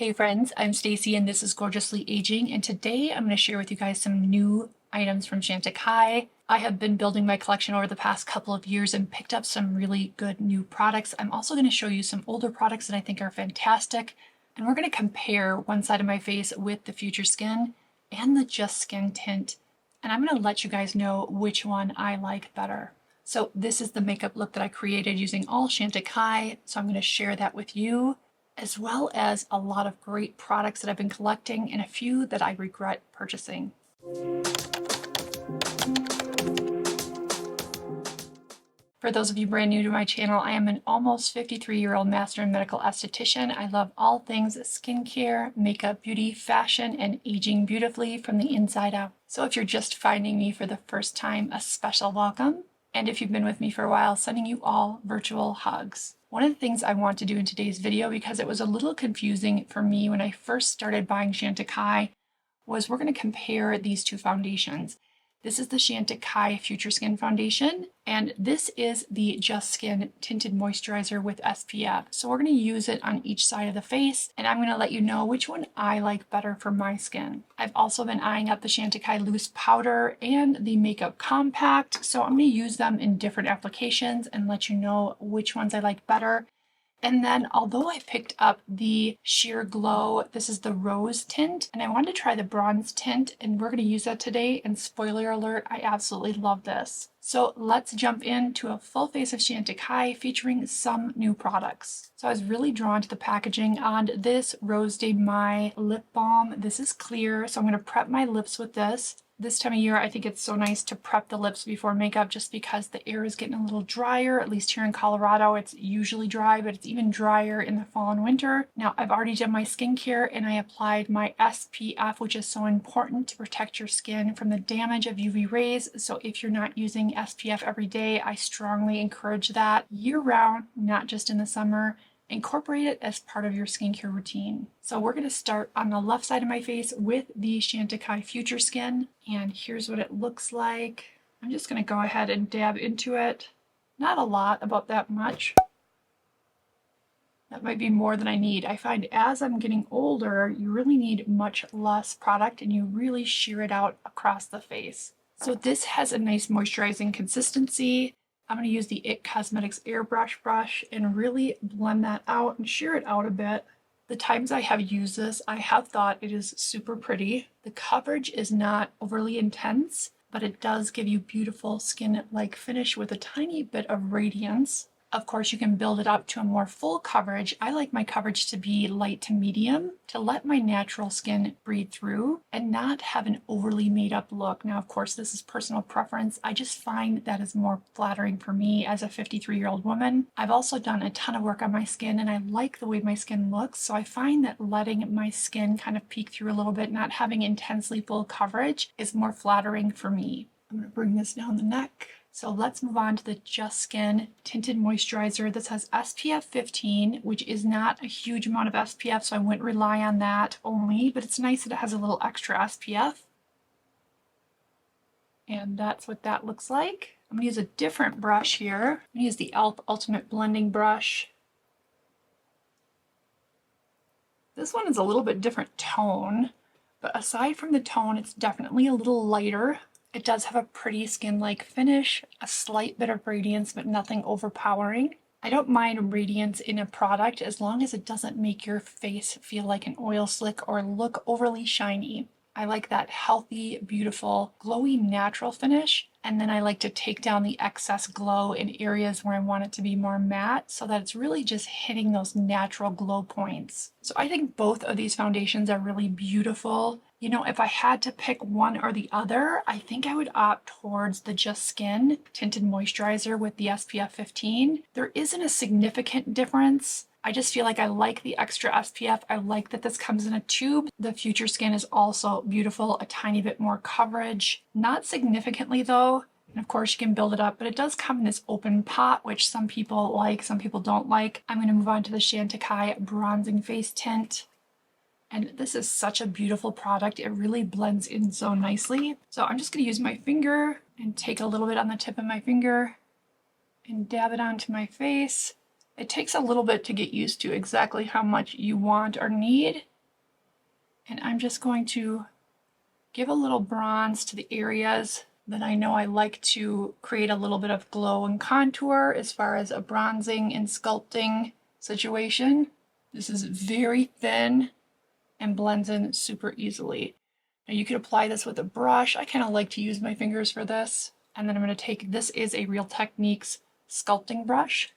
Hey friends, I'm Stacy and this is Gorgeously Aging, and today I'm going to share with you guys some new items from Chantecaille. I have been building my collection over the past couple of years and picked up some really good new products. I'm also going to show you some older products that I think are fantastic, and we're going to compare one side of my face with the Future Skin and the Just Skin tint, and I'm going to let you guys know which one I like better. So this is the makeup look that I created using all Chantecaille, so I'm going to share that with you, as well as a lot of great products that I've been collecting and a few that I regret purchasing. For those of you brand new to my channel, I am an almost 53-year-old master and medical esthetician. I love all things skincare, makeup, beauty, fashion, and aging beautifully from the inside out. So if you're just finding me for the first time, a special welcome. And if you've been with me for a while, sending you all virtual hugs. One of the things I want to do in today's video, because it was a little confusing for me when I first started buying Chantecaille, was we're going to compare these two foundations. This is the Chantecaille Future Skin Foundation, and this is the Just Skin Tinted Moisturizer with SPF. So we're going to use it on each side of the face, and I'm going to let you know which one I like better for my skin. I've also been eyeing up the Chantecaille Loose Powder and the Makeup Compact, so I'm going to use them in different applications and let you know which ones I like better. And then, although I picked up the Sheer Glow, this is the Rose tint, and I wanted to try the Bronze tint, and we're going to use that today, and spoiler alert, I absolutely love this. So let's jump into a full face of Chantecaille featuring some new products. So I was really drawn to the packaging on this Rose de Mai lip balm. This is clear, so I'm going to prep my lips with this. This time of year, I think it's so nice to prep the lips before makeup just because the air is getting a little drier. At least here in Colorado, it's usually dry, but it's even drier in the fall and winter. Now, I've already done my skincare and I applied my SPF, which is so important to protect your skin from the damage of UV rays. So if you're not using SPF every day, I strongly encourage that year-round, not just in the summer. Incorporate it as part of your skincare routine. So we're going to start on the left side of my face with the Chantecaille Future Skin, and here's what it looks like. I'm just going to go ahead and dab into it. Not a lot, about that much. That might be more than I need. I find as I'm getting older, you really need much less product and you really shear it out across the face. So this has a nice moisturizing consistency. I'm going to use the IT Cosmetics Airbrush brush and really blend that out and shear it out a bit. The times I have used this, I have thought it is super pretty. The coverage is not overly intense, but it does give you beautiful skin-like finish with a tiny bit of radiance. Of course, you can build it up to a more full coverage. I like my coverage to be light to medium to let my natural skin breathe through and not have an overly made up look. Now, of course, this is personal preference. I just find that is more flattering for me as a 53-year-old woman. I've also done a ton of work on my skin and I like the way my skin looks. So I find that letting my skin kind of peek through a little bit, not having intensely full coverage, is more flattering for me. I'm going to bring this down the neck. So let's move on to the Just Skin Tinted Moisturizer. This has SPF 15, which is not a huge amount of SPF, so I wouldn't rely on that only, but it's nice that it has a little extra SPF. And that's what that looks like. I'm going to use a different brush here. I'm going to use the e.l.f. Ultimate Blending Brush. This one is a little bit different tone, but aside from the tone, it's definitely a little lighter. It does have a pretty skin-like finish, a slight bit of radiance, but nothing overpowering. I don't mind radiance in a product as long as it doesn't make your face feel like an oil slick or look overly shiny. I like that healthy, beautiful, glowy, natural finish. And then I like to take down the excess glow in areas where I want it to be more matte so that it's really just hitting those natural glow points. So I think both of these foundations are really beautiful. You know, if I had to pick one or the other, I think I would opt towards the Just Skin Tinted Moisturizer with the SPF 15. There isn't a significant difference. I just feel like I like the extra SPF. I like that this comes in a tube. The Future Skin is also beautiful, a tiny bit more coverage. Not significantly though. And of course you can build it up, but it does come in this open pot, which some people like, some people don't like. I'm going to move on to the Chantecaille Bronzing Face Tint. And this is such a beautiful product. It really blends in so nicely. So I'm just going to use my finger and take a little bit on the tip of my finger and dab it onto my face. It takes a little bit to get used to exactly how much you want or need. And I'm just going to give a little bronze to the areas that I know I like to create a little bit of glow and contour as far as a bronzing and sculpting situation. This is very thin and blends in super easily. Now you could apply this with a brush. I kind of like to use my fingers for this. And then I'm going to take, this is a Real Techniques sculpting brush.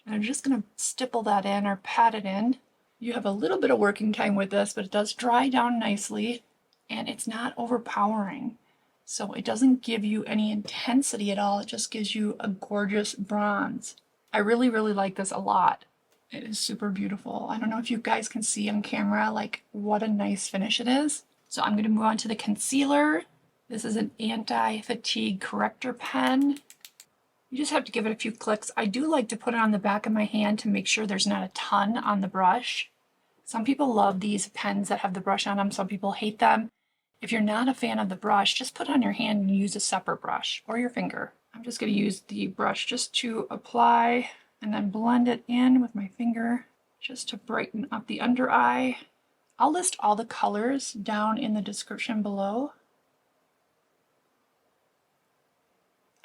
And I'm just going to stipple that in or pat it in. You have a little bit of working time with this, but it does dry down nicely and it's not overpowering. So it doesn't give you any intensity at all. It just gives you a gorgeous bronze. I really, really like this a lot. It is super beautiful. I don't know if you guys can see on camera like what a nice finish it is. So I'm going to move on to the concealer. This is an anti-fatigue corrector pen. You just have to give it a few clicks. I do like to put it on the back of my hand to make sure there's not a ton on the brush. Some people love these pens that have the brush on them. Some people hate them. If you're not a fan of the brush, just put it on your hand and use a separate brush or your finger. I'm just going to use the brush just to apply and then blend it in with my finger just to brighten up the under eye. I'll list all the colors down in the description below.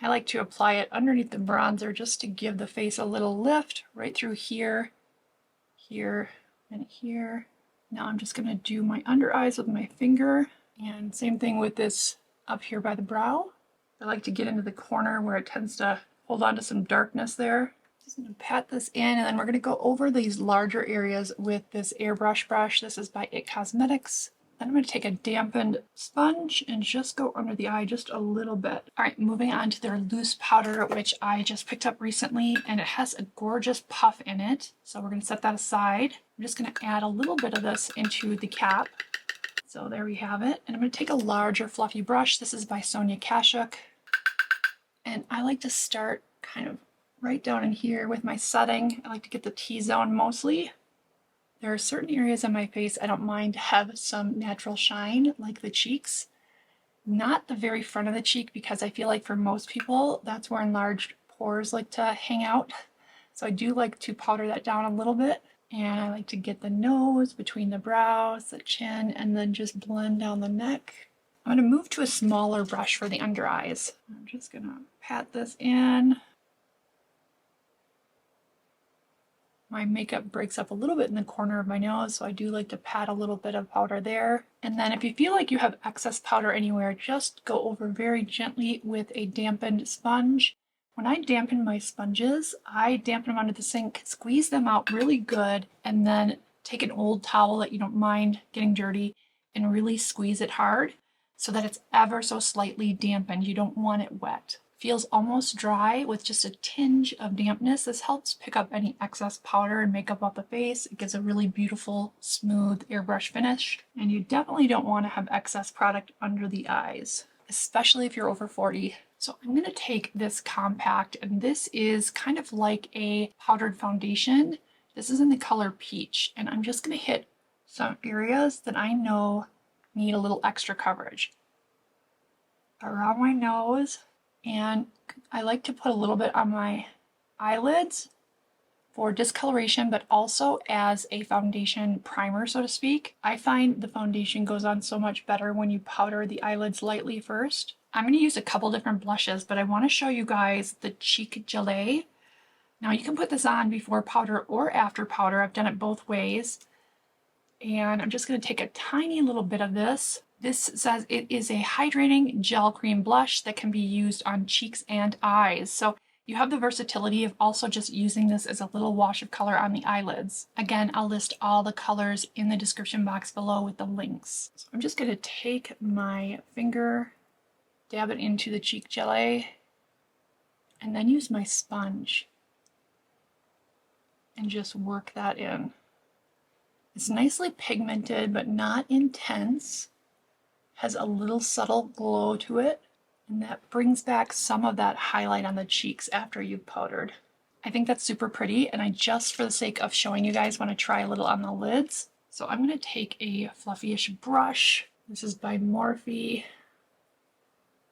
I like to apply it underneath the bronzer just to give the face a little lift right through here, here, and here. Now I'm just going to do my under eyes with my finger, and same thing with this up here by the brow. I like to get into the corner where it tends to hold on to some darkness there. Just going to pat this in, and then we're going to go over these larger areas with this airbrush brush. This is by It Cosmetics. Then I'm going to take a dampened sponge and just go under the eye just a little bit. All right, moving on to their loose powder, which I just picked up recently, and it has a gorgeous puff in it. So we're going to set that aside. I'm just going to add a little bit of this into the cap. So there we have it. And I'm going to take a larger fluffy brush. This is by Sonia Kashuk. And I like to start kind of right down in here with my setting. I like to get the T-zone mostly. There are certain areas on my face I don't mind to have some natural shine, like the cheeks. Not the very front of the cheek, because I feel like for most people, that's where enlarged pores like to hang out. So I do like to powder that down a little bit. And I like to get the nose, between the brows, the chin, and then just blend down the neck. I'm going to move to a smaller brush for the under eyes. I'm just going to pat this in. My makeup breaks up a little bit in the corner of my nose, so I do like to pat a little bit of powder there. And then if you feel like you have excess powder anywhere, just go over very gently with a dampened sponge. When I dampen my sponges, I dampen them under the sink, squeeze them out really good, and then take an old towel that you don't mind getting dirty and really squeeze it hard so that it's ever so slightly dampened. You don't want it wet. Feels almost dry with just a tinge of dampness. This helps pick up any excess powder and makeup off the face. It gives a really beautiful, smooth airbrush finish. And you definitely don't want to have excess product under the eyes, especially if you're over 40. So I'm going to take this compact, and this is kind of like a powdered foundation. This is in the color Peach, and I'm just going to hit some areas that I know need a little extra coverage. Around my nose. And I like to put a little bit on my eyelids for discoloration, but also as a foundation primer, so to speak. I find the foundation goes on so much better when you powder the eyelids lightly first. I'm going to use a couple different blushes, but I want to show you guys the Cheek Gelée. Now you can put this on before powder or after powder. I've done it both ways. And I'm just going to take a tiny little bit of this. This says it is a hydrating gel cream blush that can be used on cheeks and eyes. So you have the versatility of also just using this as a little wash of color on the eyelids. Again, I'll list all the colors in the description box below with the links. So I'm just going to take my finger, dab it into the Cheek Gelée, and then use my sponge and just work that in. It's nicely pigmented, but not intense. Has a little subtle glow to it, and that brings back some of that highlight on the cheeks after you've powdered. I think that's super pretty, and I just, for the sake of showing you guys, want to try a little on the lids. So I'm going to take a fluffy-ish brush. This is by Morphe.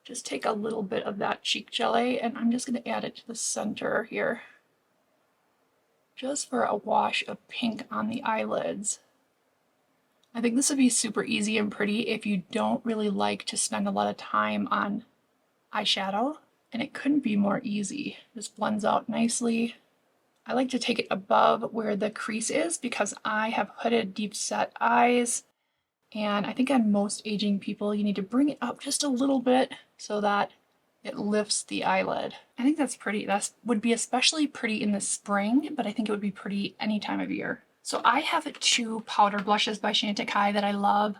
Just take a little bit of that Cheek Gelée, and I'm just going to add it to the center here. Just for a wash of pink on the eyelids. I think this would be super easy and pretty if you don't really like to spend a lot of time on eyeshadow, and it couldn't be more easy. This blends out nicely. I like to take it above where the crease is because I have hooded deep set eyes, and I think on most aging people you need to bring it up just a little bit so that it lifts the eyelid. I think that's pretty. That would be especially pretty in the spring, but I think it would be pretty any time of year. So I have two powder blushes by Chantecaille that I love.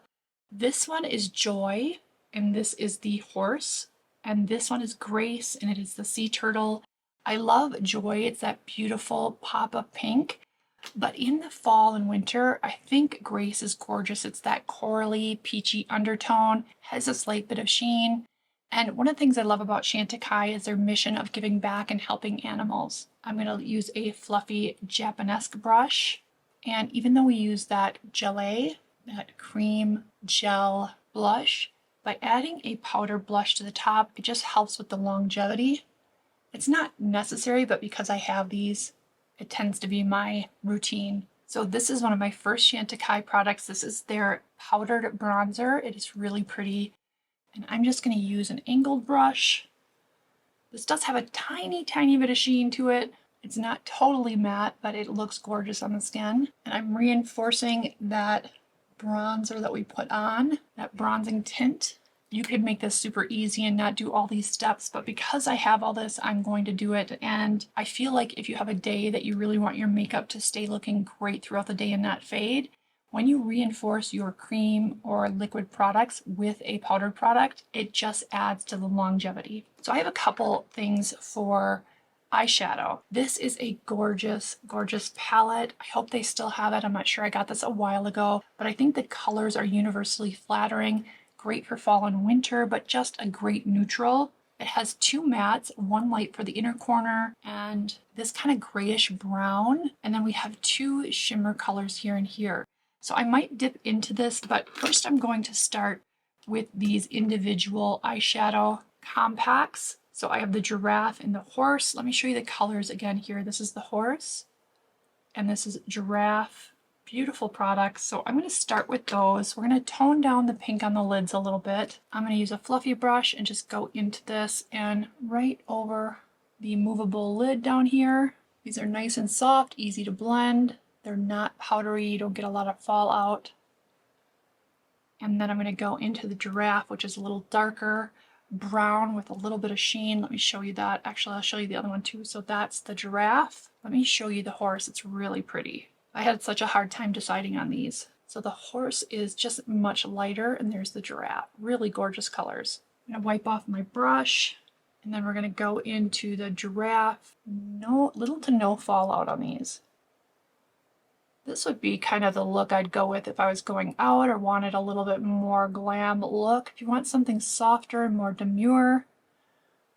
This one is Joy, and this is the Horse, and this one is Grace, and it is the Sea Turtle. I love Joy. It's that beautiful pop of pink. But in the fall and winter, I think Grace is gorgeous. It's that corally, peachy undertone, has a slight bit of sheen. And one of the things I love about Chantecaille is their mission of giving back and helping animals. I'm going to use a fluffy Japanesque brush. And even though we use that gelée, that cream gel blush, by adding a powder blush to the top, it just helps with the longevity. It's not necessary, but because I have these, it tends to be my routine. So this is one of my first Chantecaille products. This is their powdered bronzer. It is really pretty. And I'm just going to use an angled brush. This does have a tiny, tiny bit of sheen to it. It's not totally matte, but it looks gorgeous on the skin. And I'm reinforcing that bronzer that we put on, that bronzing tint. You could make this super easy and not do all these steps, but because I have all this, I'm going to do it. And I feel like if you have a day that you really want your makeup to stay looking great throughout the day and not fade, when you reinforce your cream or liquid products with a powdered product, it just adds to the longevity. So I have a couple things for eyeshadow. This is a gorgeous, gorgeous palette. I hope they still have it. I'm not sure. I got this a while ago, but I think the colors are universally flattering. Great for fall and winter, but just a great neutral. It has two mattes, one light for the inner corner and this kind of grayish brown. And then we have two shimmer colors here and here. So I might dip into this, but first I'm going to start with these individual eyeshadow compacts. So I have the Giraffe and the Horse. Let me show you the colors again here. This is the Horse and this is Giraffe. Beautiful products. So I'm going to start with those. We're going to tone down the pink on the lids a little bit. I'm going to use a fluffy brush and just go into this and right over the movable lid down here. These are nice and soft, easy to blend. They're not powdery, you don't get a lot of fallout. And then I'm going to go into the Giraffe, which is a little darker brown with a little bit of sheen. Let me show you that. Actually, I'll show you the other one too. So that's the Giraffe. Let me show you the Horse. It's really pretty. I had such a hard time deciding on these. So the Horse is just much lighter, and there's the Giraffe. Really gorgeous colors. I'm going to wipe off my brush, and then we're going to go into the Giraffe. Little to no fallout on these. This would be kind of the look I'd go with if I was going out or wanted a little bit more glam look. If you want something softer and more demure,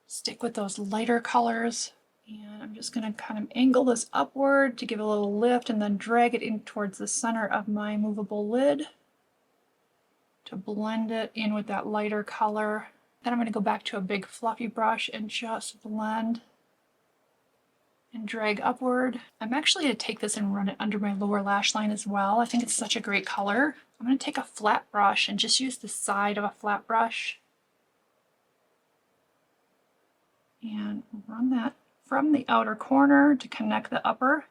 stick with those lighter colors. And I'm just going to kind of angle this upward to give it a little lift and then drag it in towards the center of my movable lid to blend it in with that lighter color. Then I'm going to go back to a big fluffy brush and just blend and drag upward. I'm actually going to take this and run it under my lower lash line as well. I think it's such a great color. I'm going to take a flat brush and just use the side of a flat brush and run that from the outer corner to connect the upper,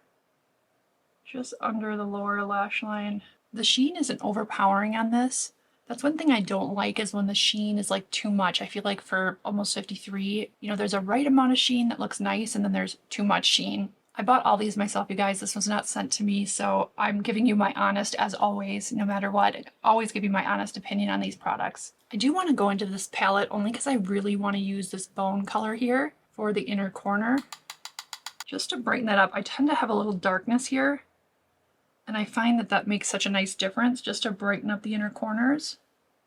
just under the lower lash line. The sheen isn't overpowering on this. That's one thing I don't like, is when the sheen is like too much. I feel like for almost 53, there's a right amount of sheen that looks nice, and then there's too much sheen. I bought all these myself, you guys. This was not sent to me, so I'm giving you my honest, as always, no matter what. I always give you my honest opinion on these products. I do want to go into this palette only because I really want to use this bone color here for the inner corner, just to brighten that up. I tend to have a little darkness here, and I find that makes such a nice difference just to brighten up the inner corners.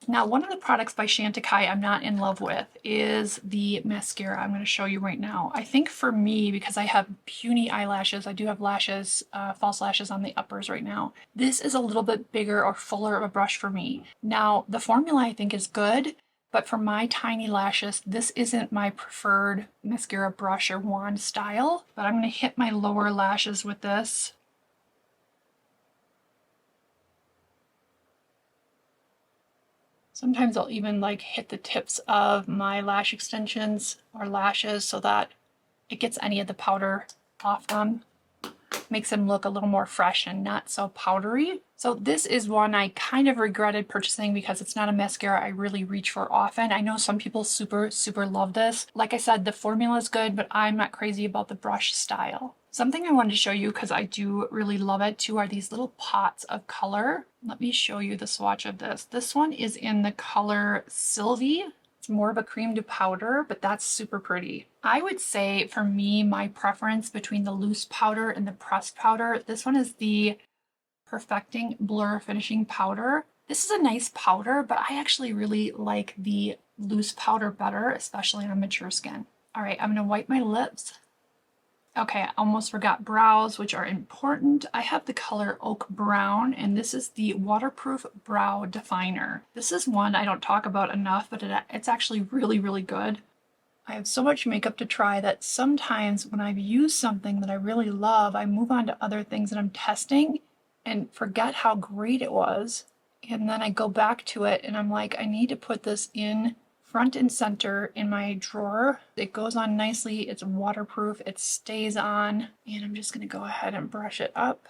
Now, one of the products by Chantecaille I'm not in love with is the mascara I'm going to show you right now. I think for me, because I have puny eyelashes, I do have lashes, false lashes on the uppers right now, this is a little bit bigger or fuller of a brush for me. Now, the formula I think is good, but for my tiny lashes, this isn't my preferred mascara brush or wand style. But I'm going to hit my lower lashes with this. Sometimes I'll even like hit the tips of my lash extensions or lashes so that it gets any of the powder off them. Makes them look a little more fresh and not so powdery. So this is one I kind of regretted purchasing because it's not a mascara I really reach for often. I know some people super love this. Like I said, the formula is good, but I'm not crazy about the brush style. Something I wanted to show you because I do really love it too are these little pots of color. Let me show you the swatch of this. This one is in the color Sylvie. It's more of a cream to powder, but that's super pretty. I would say for me, my preference between the loose powder and the pressed powder, this one is the Perfecting Blur Finishing Powder. This is a nice powder, but I actually really like the loose powder better, especially on mature skin. All right, I'm gonna wipe my lips. Okay, I almost forgot brows, which are important. I have the color Oak Brown, and this is the Waterproof Brow Definer. This is one I don't talk about enough, but it's actually really good. I have so much makeup to try that sometimes when I've used something that I really love, I move on to other things that I'm testing and forget how great it was. And then I go back to it and I'm like, I need to put this in front and center in my drawer. It goes on nicely, it's waterproof, it stays on, and I'm just gonna go ahead and brush it up.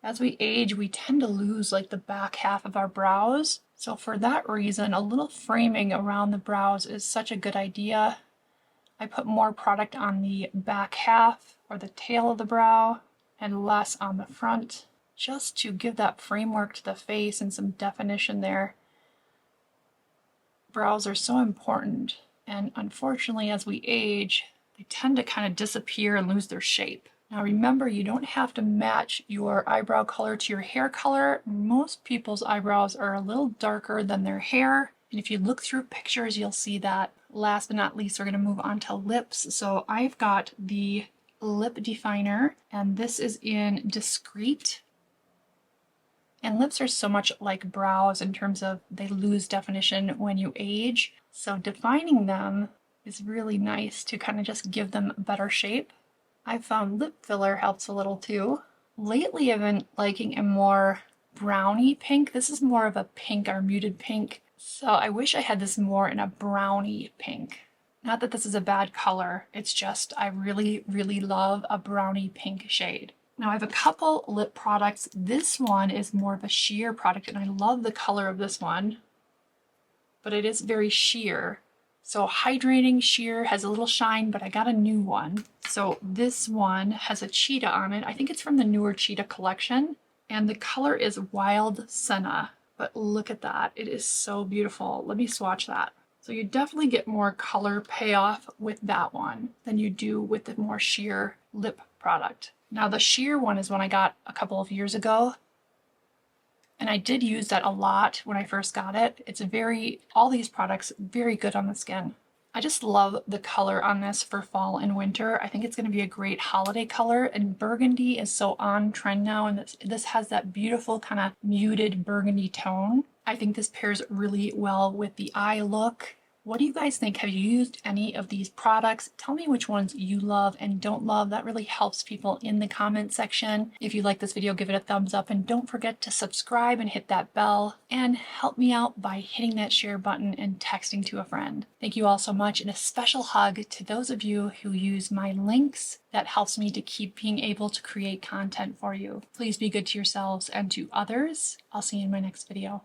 As we age, we tend to lose like the back half of our brows. So for that reason, a little framing around the brows is such a good idea. I put more product on the back half or the tail of the brow and less on the front, just to give that framework to the face and some definition there. Brows are so important, and unfortunately as we age they tend to kind of disappear and lose their shape. Now remember, you don't have to match your eyebrow color to your hair color. Most people's eyebrows are a little darker than their hair, and if you look through pictures you'll see that. Last but not least, we're going to move on to lips. So I've got the lip definer, and this is in Discreet. And lips are so much like brows in terms of they lose definition when you age. So defining them is really nice to kind of just give them better shape. I've found lip filler helps a little too. Lately I've been liking a more browny pink. This is more of a pink or muted pink. So I wish I had this more in a browny pink. Not that this is a bad color, it's just I really love a browny pink shade. Now I have a couple lip products. This one is more of a sheer product and I love the color of this one, but it is very sheer. So hydrating sheer, has a little shine, but I got a new one. So this one has a cheetah on it. I think it's from the newer cheetah collection, and the color is Wild Senna. But look at that, it is so beautiful. Let me swatch that. So you definitely get more color payoff with that one than you do with the more sheer lip product. Now the sheer one is one I got a couple of years ago, and I did use that a lot when I first got it. It's all these products, very good on the skin. I just love the color on this for fall and winter. I think it's going to be a great holiday color, and burgundy is so on trend now, and this has that beautiful kind of muted burgundy tone. I think this pairs really well with the eye look. What do you guys think? Have you used any of these products? Tell me which ones you love and don't love. That really helps people in the comment section. If you like this video, give it a thumbs up, and don't forget to subscribe and hit that bell, and help me out by hitting that share button and texting to a friend. Thank you all so much, and a special hug to those of you who use my links. That helps me to keep being able to create content for you. Please be good to yourselves and to others. I'll see you in my next video.